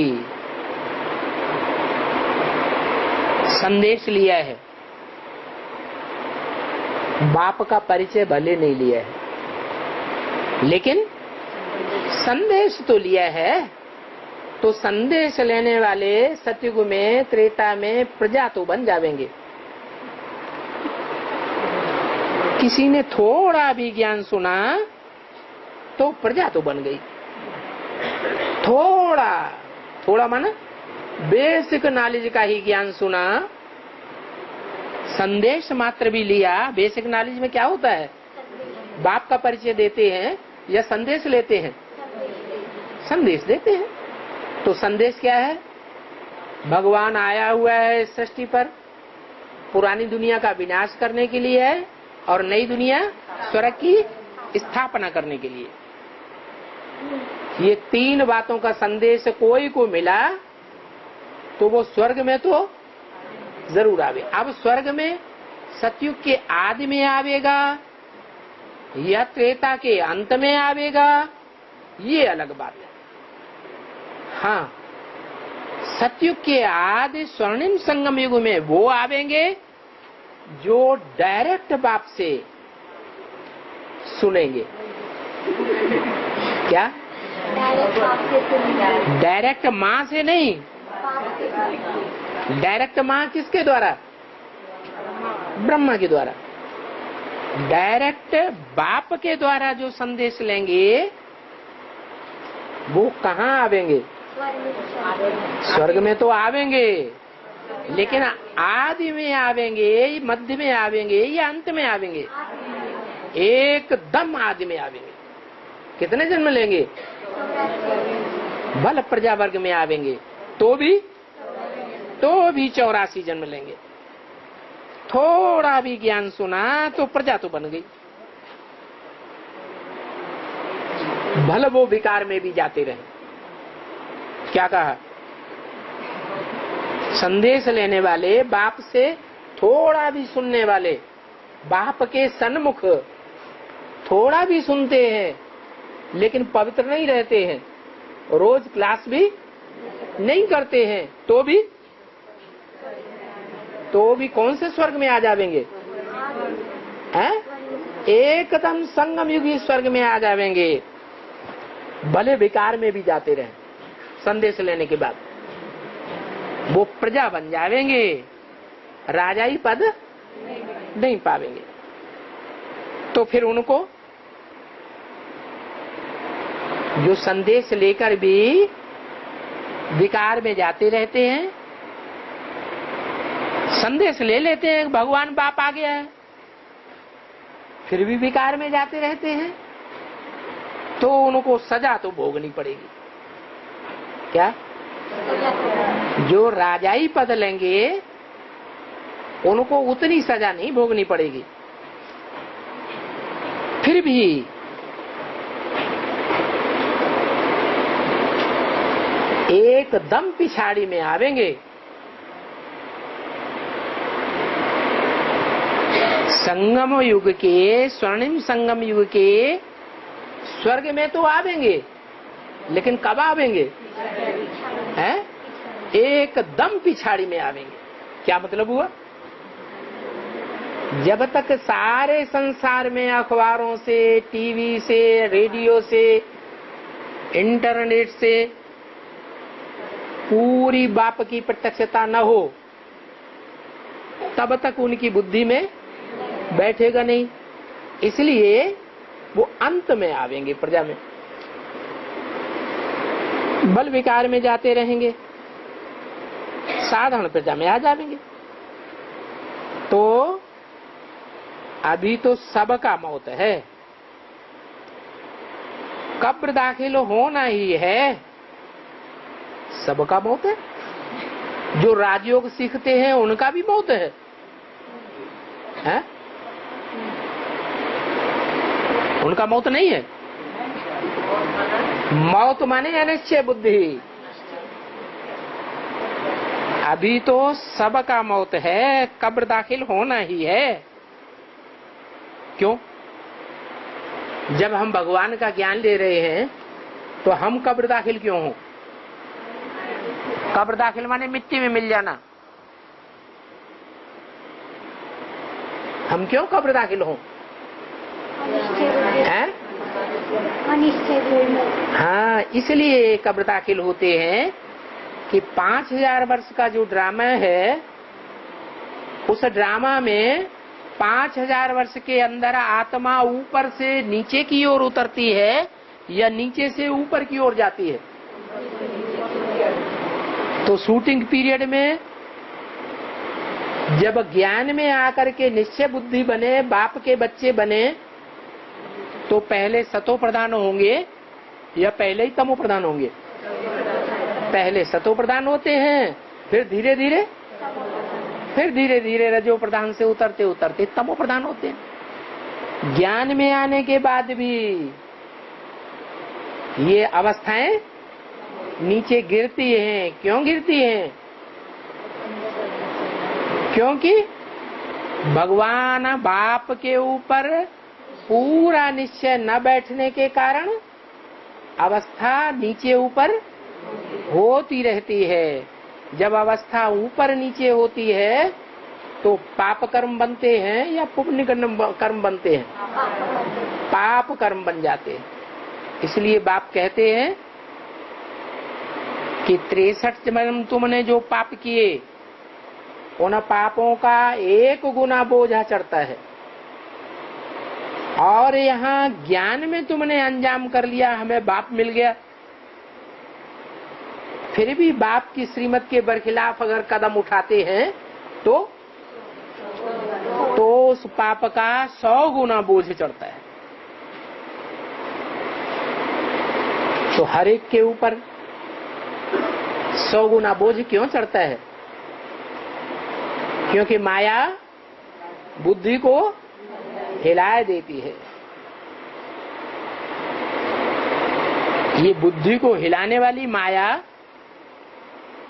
संदेश लिया है, बाप का परिचय भले नहीं लिया है, लेकिन संदेश तो लिया है। तो संदेश लेने वाले सतयुग में, त्रेता में प्रजा तो बन जावेंगे। किसी ने थोड़ा भी ज्ञान सुना तो प्रजा तो बन गई। थोड़ा माना बेसिक नॉलेज का ही ज्ञान सुना, संदेश मात्र भी लिया। बेसिक नॉलेज में क्या होता है? बाप का परिचय देते हैं या संदेश लेते हैं? संदेश देते हैं। तो संदेश क्या है? भगवान आया हुआ है इस सृष्टि पर, पुरानी दुनिया का विनाश करने के लिए है और नई दुनिया स्वर्ग की स्थापना करने के लिए। ये तीन बातों का संदेश कोई को मिला तो वो स्वर्ग में तो जरूर आवे। अब स्वर्ग में सतयुग के आदि में आवेगा या त्रेता के अंत में आवेगा, ये अलग बात है। हाँ, सतयुग के आदि स्वर्णिम संगम युग में वो आवेंगे जो डायरेक्ट बाप से सुनेंगे। क्या? डायरेक्ट माँ से नहीं। डायरेक्ट माँ किसके द्वारा? ब्रह्मा के द्वारा। डायरेक्ट बाप के द्वारा जो संदेश लेंगे वो कहाँ आवेंगे? स्वर्ग में तो आवेंगे, लेकिन आदि में आवेंगे, मध्य में आवेंगे या अंत में आवेंगे? एकदम आदि में आवेंगे। कितने जन्म लेंगे? बल प्रजा वर्ग में आवेंगे तो भी 84 जन्म लेंगे। थोड़ा भी ज्ञान सुना तो प्रजा तो बन गई। भले वो विकार में भी जाते रहे। क्या कहा? संदेश लेने वाले, बाप से थोड़ा भी सुनने वाले, बाप के सन्मुख थोड़ा भी सुनते हैं लेकिन पवित्र नहीं रहते हैं, रोज क्लास भी नहीं करते हैं, तो भी कौन से स्वर्ग में आ जावेंगे? हैं? एकदम संगम युगी स्वर्ग में आ जावेंगे। भले विकार में भी जाते रहे, संदेश लेने के बाद वो प्रजा बन जावेंगे, राजाई पद नहीं पावेंगे। तो फिर उनको जो संदेश लेकर भी विकार में जाते रहते हैं, संदेश ले लेते हैं भगवान बाप आ गया है, फिर भी विकार में जाते रहते हैं, तो उनको सजा तो भोगनी पड़ेगी। क्या? जो राजाई पद लेंगे उनको उतनी सजा नहीं भोगनी पड़ेगी, फिर भी एकदम पिछाड़ी में आवेंगे। संगम युग के, स्वर्णिम संगम युग के स्वर्ग में तो आवेंगे, लेकिन कब आवेंगे? हैं? एकदम पिछाड़ी में आवेंगे। क्या मतलब हुआ? जब तक सारे संसार में अखबारों से, टीवी से, रेडियो से, इंटरनेट से पूरी बाप की प्रत्यक्षता न हो, तब तक उनकी बुद्धि में बैठेगा नहीं। इसलिए वो अंत में आवेंगे, प्रजा में बल विकार में जाते रहेंगे, साधारण प्रजा में आ जाएंगे। तो अभी तो सबका मौत है, कब्र दाखिल होना ही है। सबका मौत है। जो राजयोग सीखते हैं उनका भी मौत है, हैं? उनका मौत नहीं है। मौत माने अनिश्चय बुद्धि। अभी तो सबका मौत है, कब्र दाखिल होना ही है। क्यों? जब हम भगवान का ज्ञान ले रहे हैं तो हम कब्र दाखिल क्यों हो? कब्र दाखिल माने मिट्टी में मिल जाना। हम क्यों कब्र दाखिल हो? हैं? हाँ, इसलिए कब्र दाखिल होते हैं कि 5000 वर्ष का जो ड्रामा है, उस ड्रामा में 5000 वर्ष के अंदर आत्मा ऊपर से नीचे की ओर उतरती है या नीचे से ऊपर की ओर जाती है। तो शूटिंग पीरियड में जब ज्ञान में आकर के निश्चय बुद्धि बने, बाप के बच्चे बने, तो पहले सतो प्रधान होंगे या पहले ही तमो प्रधान होंगे? पहले सतो प्रधान होते हैं, फिर धीरे धीरे रजो प्रधान से उतरते उतरते तमो प्रधान होते हैं। ज्ञान में आने के बाद भी ये अवस्थाएं नीचे गिरती हैं। क्यों गिरती हैं? क्योंकि भगवान बाप के ऊपर पूरा निश्चय न बैठने के कारण अवस्था नीचे ऊपर होती रहती है। जब अवस्था ऊपर नीचे होती है तो पाप कर्म बनते हैं या पुण्य कर्म बनते हैं? पाप कर्म बन जाते हैं। इसलिए बाप कहते हैं कि 63 जन्म तुमने जो पाप किए, उन पापों का 1 गुना बोझा चढ़ता है। और यहाँ ज्ञान में तुमने अंजाम कर लिया, हमें बाप मिल गया, फिर भी बाप की श्रीमत के बरखिलाफ अगर कदम उठाते हैं तो उस पाप का 100 गुना बोझ चढ़ता है। तो हर एक के ऊपर 100 गुना बोझ क्यों चढ़ता है? क्योंकि माया बुद्धि को हिलाए देती है। ये बुद्धि को हिलाने वाली माया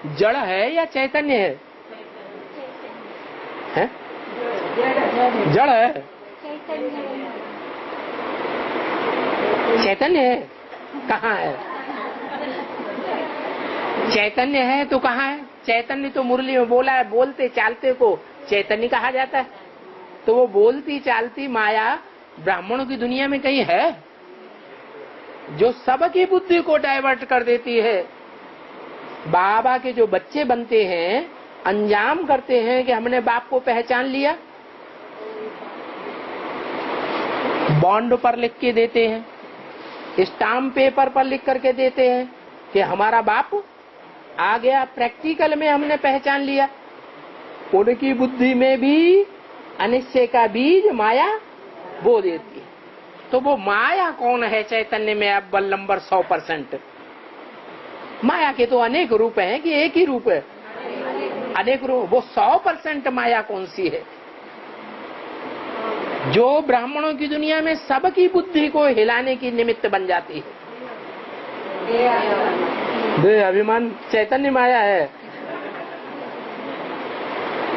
जड़ है या चैतन्य है? हैं? जड़ है? चैतन्य है? कहाँ है? चैतन्य है तो कहाँ है? चैतन्य तो मुरली में बोला है, बोलते चालते को चैतन्य कहा जाता है। तो वो बोलती चालती माया ब्राह्मणों की दुनिया में कहीं है जो सबकी बुद्धि को डाइवर्ट कर देती है? बाबा के जो बच्चे बनते हैं, अंजाम करते हैं कि हमने बाप को पहचान लिया, बॉन्ड पर लिख के देते हैं, स्टाम्प पेपर पर लिख करके देते हैं कि हमारा बाप आ गया। प्रैक्टिकल में हमने पहचान लिया। उनकी बुद्धि में भी अनिश्चय का बीज माया बो देती है। तो वो माया कौन है चैतन्य में? अब बल नंबर 100%। माया के तो अनेक रूप हैं कि एक ही रूप है? अनेक रूप। वो 100% माया कौन सी है जो ब्राह्मणों की दुनिया में सबकी बुद्धि को हिलाने की निमित्त बन जाती है? देह अभिमान चैतन्य माया है?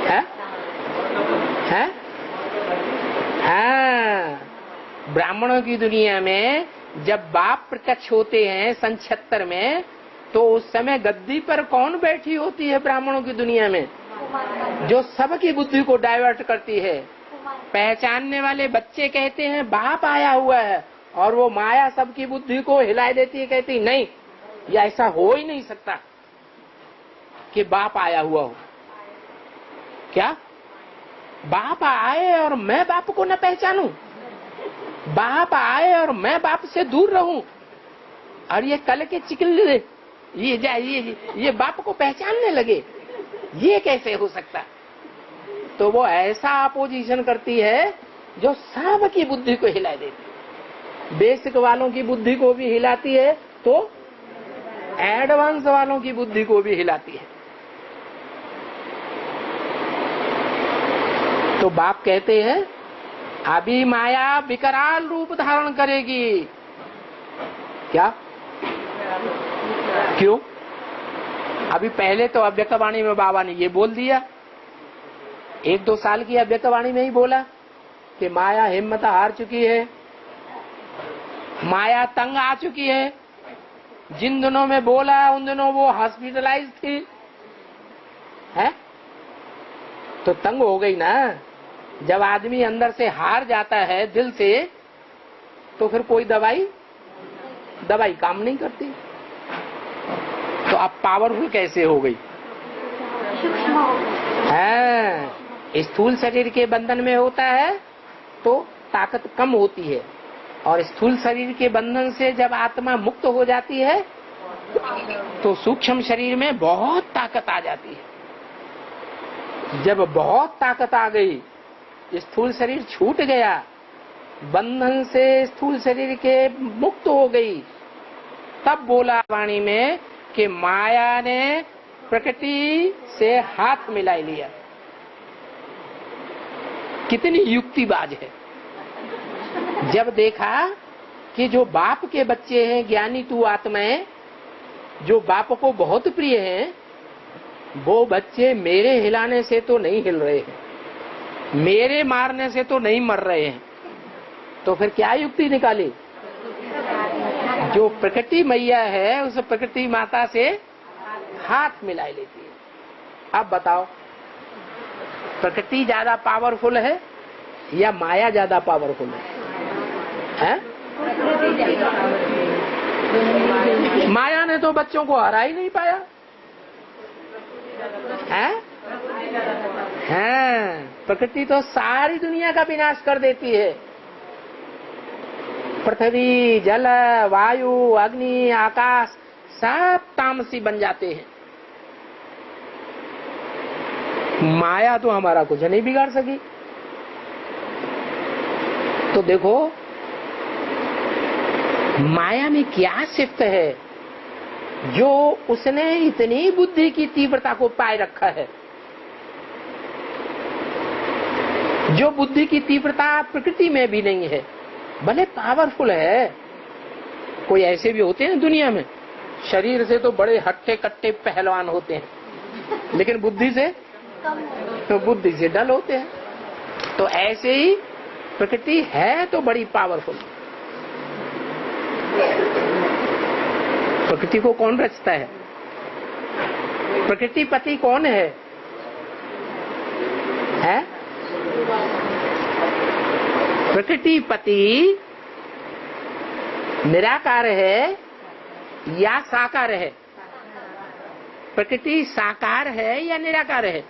है? हाँ, ब्राह्मणों की दुनिया में जब बाप प्रत्यक्ष होते हैं सन 76 में, तो उस समय गद्दी पर कौन बैठी होती है ब्राह्मणों की दुनिया में जो सबकी बुद्धि को डाइवर्ट करती है? पहचानने वाले बच्चे कहते हैं बाप आया हुआ है, और वो माया सबकी बुद्धि को हिला देती है, कहती नहीं, या ऐसा हो ही नहीं सकता कि बाप आया हुआ हो। क्या बाप आए और मैं बाप को न पहचानूं? बाप आए और मैं बाप से दूर रहूं? और ये कल के चिकन ये बाप को पहचानने लगे? ये कैसे हो सकता? तो वो ऐसा अपोजिशन करती है जो सबकी बुद्धि को हिला देती है। बेसिक वालों की बुद्धि को भी हिलाती है, तो एडवांस वालों की बुद्धि को भी हिलाती है। तो बाप कहते हैं अभी माया विकराल रूप धारण करेगी। क्या? क्यों? अभी पहले तो अव्यक्तवाणी में बाबा ने ये बोल दिया, 1-2 साल की अव्यक्तवाणी में ही बोला कि माया हिम्मत हार चुकी है, माया तंग आ चुकी है। जिन दिनों में बोला उन दिनों वो हॉस्पिटलाइज थी, है? तो तंग हो गई ना। जब आदमी अंदर से हार जाता है दिल से, तो फिर कोई दवाई काम नहीं करती। तो अब पावरफुल कैसे हो गई? है, स्थूल शरीर के बंधन में होता है तो ताकत कम होती है, और स्थूल शरीर के बंधन से जब आत्मा मुक्त हो जाती है तो सूक्ष्म शरीर में बहुत ताकत आ जाती है। जब बहुत ताकत आ गई, स्थूल शरीर छूट गया, बंधन से स्थूल शरीर के मुक्त हो गई, तब बोला वाणी में कि माया ने प्रकृति से हाथ मिला लिया। कितनी युक्तिबाज है। जब देखा कि जो बाप के बच्चे हैं, ज्ञानी तू आत्माएं, जो बाप को बहुत प्रिय हैं, वो बच्चे मेरे हिलाने से तो नहीं हिल रहे हैं, मेरे मारने से तो नहीं मर रहे हैं, तो फिर क्या युक्ति निकाली? जो प्रकृति मैया है उस प्रकृति माता से हाथ मिला लेती है। अब बताओ, प्रकृति ज्यादा पावरफुल है या माया ज्यादा पावरफुल है? माया ने तो बच्चों को हरा ही नहीं पाया है? प्रकृति तो सारी दुनिया का विनाश कर देती है। पृथ्वी, जल, वायु, अग्नि, आकाश सब तामसी बन जाते हैं। माया तो हमारा कुछ नहीं बिगाड़ सकी। तो देखो माया में क्या सिफ्त है जो उसने इतनी बुद्धि की तीव्रता को पाए रखा है। जो बुद्धि की तीव्रता प्रकृति में भी नहीं है, भले पावरफुल है। कोई ऐसे भी होते हैं दुनिया में, शरीर से तो बड़े हट्टे कट्टे पहलवान होते हैं, लेकिन बुद्धि से डल होते हैं। तो ऐसे ही प्रकृति है तो बड़ी पावरफुल। प्रकृति को कौन रचता है? प्रकृति पति कौन है? प्रकृति पति निराकार है या साकार है? प्रकृति साकार है या निराकार है?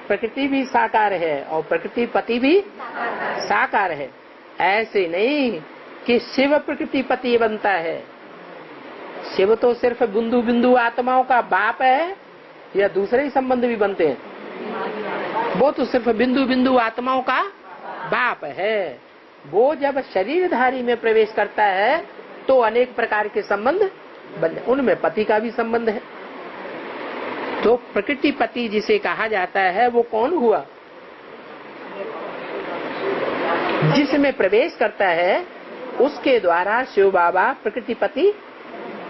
प्रकृति भी साकार है और प्रकृति पति भी साकार है। ऐसे नहीं कि शिव प्रकृति पति बनता है। शिव तो सिर्फ बिंदु बिंदु आत्माओं का बाप है, या दूसरे ही संबंध भी बनते हैं? वो तो सिर्फ बिंदु बिंदु आत्माओं का बाप है। वो जब शरीरधारी में प्रवेश करता है तो अनेक प्रकार के संबंध बन, उनमें पति का भी संबंध है। तो प्रकृति पति जिसे कहा जाता है वो कौन हुआ? जिसमें प्रवेश करता है उसके द्वारा शिव बाबा प्रकृति पति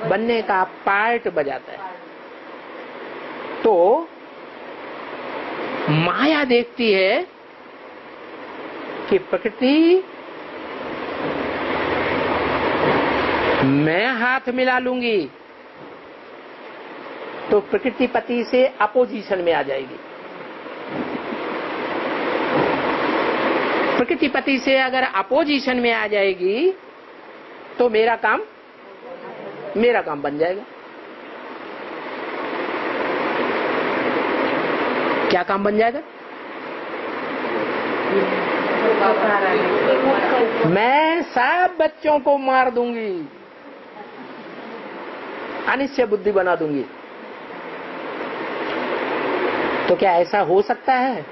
बनने का पार्ट बजाता है। तो माया देखती है कि प्रकृति मैं हाथ मिला लूंगी तो प्रकृति पति से अपोजिशन में आ जाएगी। प्रकृति पति से अगर अपोजिशन में आ जाएगी तो मेरा काम बन जाएगा। क्या काम बन जाएगा? मैं सब बच्चों को मार दूंगी, अनिश्चय बुद्धि बना दूंगी। तो क्या ऐसा हो सकता है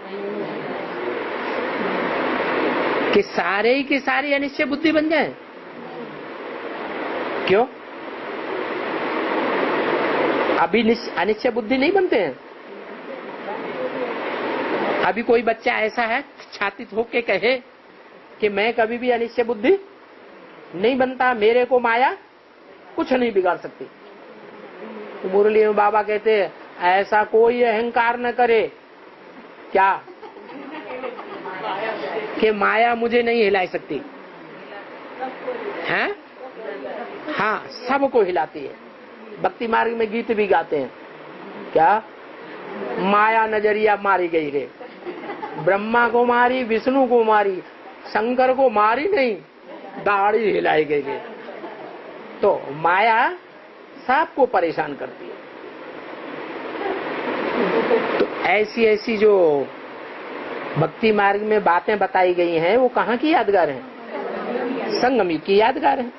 कि सारे ही के सारे अनिश्चय बुद्धि बन जाए? क्यों? अभी अनिश्चय बुद्धि नहीं बनते हैं। अभी कोई बच्चा ऐसा है छाती ठोक के कहे कि मैं कभी भी अनिश्चय बुद्धि नहीं बनता, मेरे को माया कुछ नहीं बिगाड़ सकती। तो मुरली में बाबा कहते हैं ऐसा कोई अहंकार न करे क्या कि माया मुझे नहीं हिला सकती है। हाँ, सबको हिलाती है। भक्ति मार्ग में गीत भी गाते हैं क्या, माया नजरिया मारी गई रे, ब्रह्मा को मारी, विष्णु को मारी, शंकर को मारी नहीं, दाढ़ी हिलाई गई रे। तो माया सबको परेशान करती है। तो ऐसी ऐसी जो भक्ति मार्ग में बातें बताई गई हैं वो कहाँ की यादगार हैं? संगम युग की यादगार है।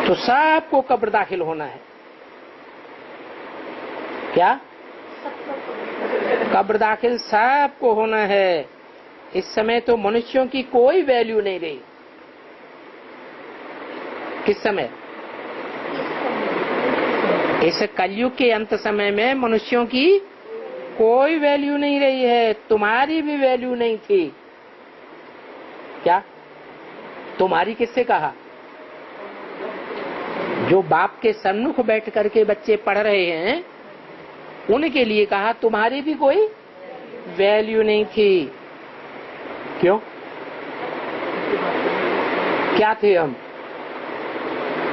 तो सबको कब्र दाखिल होना है क्या? कब्र दाखिल सबको होना है। इस समय तो मनुष्यों की कोई वैल्यू नहीं रही। किस समय? इस कलयुग के अंत समय में मनुष्यों की कोई वैल्यू नहीं रही है। तुम्हारी भी वैल्यू नहीं थी क्या? तुम्हारी किससे कहा? जो बाप के सम्मुख बैठ करके बच्चे पढ़ रहे हैं उनके लिए कहा तुम्हारी भी कोई वैल्यू नहीं थी। क्यों? क्या थे हम?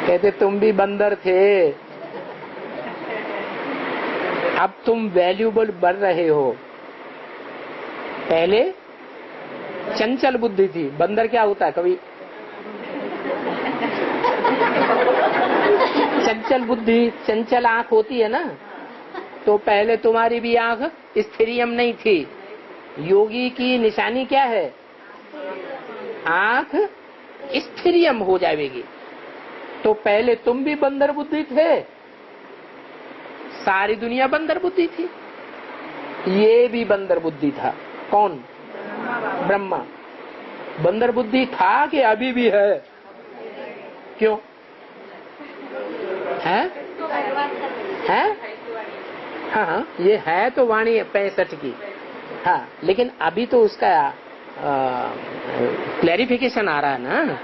कहते तुम भी बंदर थे, अब तुम वैल्यूबल बन रहे हो। पहले चंचल बुद्धि थी। बंदर क्या होता है? कभी चंचल बुद्धि, चंचल आंख होती है ना। तो पहले तुम्हारी भी आंख स्थिरियम नहीं थी। योगी की निशानी क्या है? आंख स्थिरियम हो जाएगी। तो पहले तुम भी बंदर बुद्धि थे, सारी दुनिया बंदर बुद्धि थी, ये भी बंदर बुद्धि था। कौन? ब्रह्मा। बंदर बुद्धि था कि अभी भी है? क्यों है? हाँ, ये है तो वाणी 65 की। हाँ, लेकिन अभी तो उसका क्लैरिफिकेशन आ रहा है ना,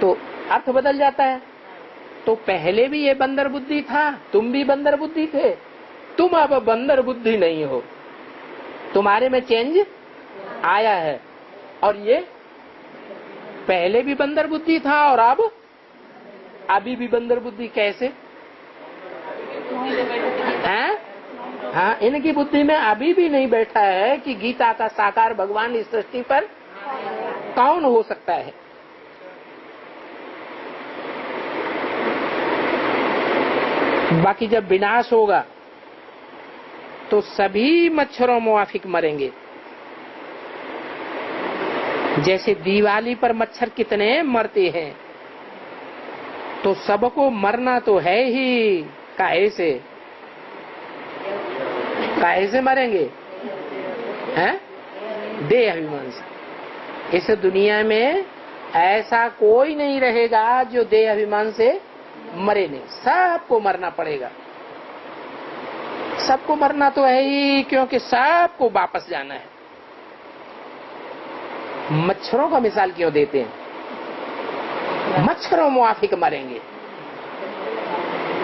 तो अर्थ बदल जाता है। तो पहले भी ये बंदर बुद्धि था, तुम भी बंदर बुद्धि थे, तुम अब बंदर बुद्धि नहीं हो, तुम्हारे में चेंज आया है। और ये पहले भी बंदर बुद्धि था और अब अभी भी बंदर बुद्धि। कैसे हैं? हाँ, इनकी बुद्धि में अभी भी नहीं बैठा है कि गीता का साकार भगवान इस सृष्टि पर कौन हो सकता है। बाकी जब विनाश होगा तो सभी मच्छरों मुआफिक मरेंगे। जैसे दिवाली पर मच्छर कितने मरते हैं, तो सबको मरना तो है ही। काहे से मरेंगे? हैं? देह अभिमान से। इस दुनिया में ऐसा कोई नहीं रहेगा जो देह अभिमान से मरे नहीं। सबको मरना पड़ेगा। सबको मरना तो है ही, क्योंकि सबको वापस जाना है। मच्छरों का मिसाल क्यों देते हैं? मच्छरों मुआफिक मरेंगे।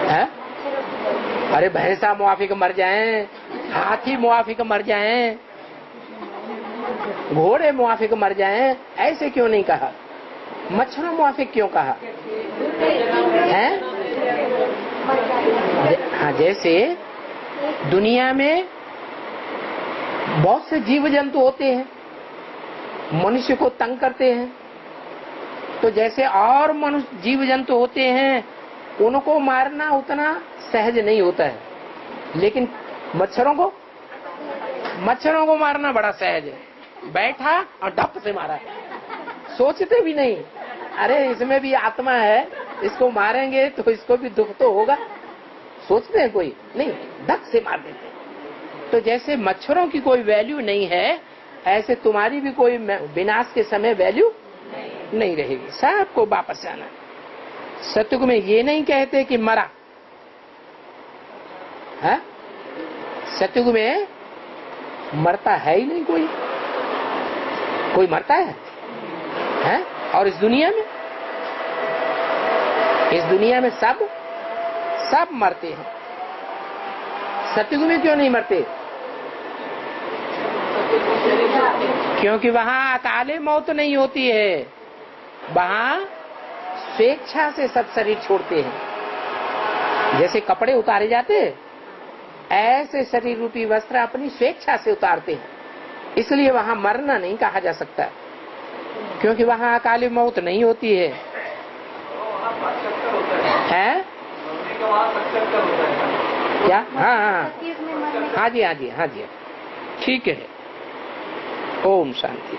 है? अरे भैंसा मुआफिक मर जाएं, हाथी मुआफिक मर जाएं, घोड़े मुआफिक मर जाएं, ऐसे क्यों नहीं कहा? मच्छरों मुआफिक क्यों कहा है? हाँ, जैसे दुनिया में बहुत से जीव जंतु होते हैं, मनुष्य को तंग करते हैं। तो जैसे और मनुष्य जीव जंतु होते हैं, उनको मारना उतना सहज नहीं होता है, लेकिन मच्छरों को मारना बड़ा सहज है। बैठा और डप से मारा, सोचते भी नहीं अरे इसमें भी आत्मा है, इसको मारेंगे तो इसको भी दुख तो होगा। सोचते हैं कोई नहीं, धक से मार देते हैं। तो जैसे मच्छरों की कोई वैल्यू नहीं है, ऐसे तुम्हारी भी कोई विनाश के समय वैल्यू नहीं रहेगी। सबको वापस जाना। सतयुग में ये नहीं कहते कि मरा है। सतयुग में मरता है ही नहीं कोई, कोई मरता है? और इस दुनिया में सब मरते हैं। सतयुग में क्यों नहीं मरते? क्योंकि वहां अकाले मौत नहीं होती है, वहां स्वेच्छा से सब शरीर छोड़ते हैं। जैसे कपड़े उतारे जाते ऐसे शरीर रूपी वस्त्र अपनी स्वेच्छा से उतारते हैं, इसलिए वहां मरना नहीं कहा जा सकता, क्योंकि वहां अकाले मौत नहीं होती है। क्या? हाँ जी, ठीक है। ओम शांति।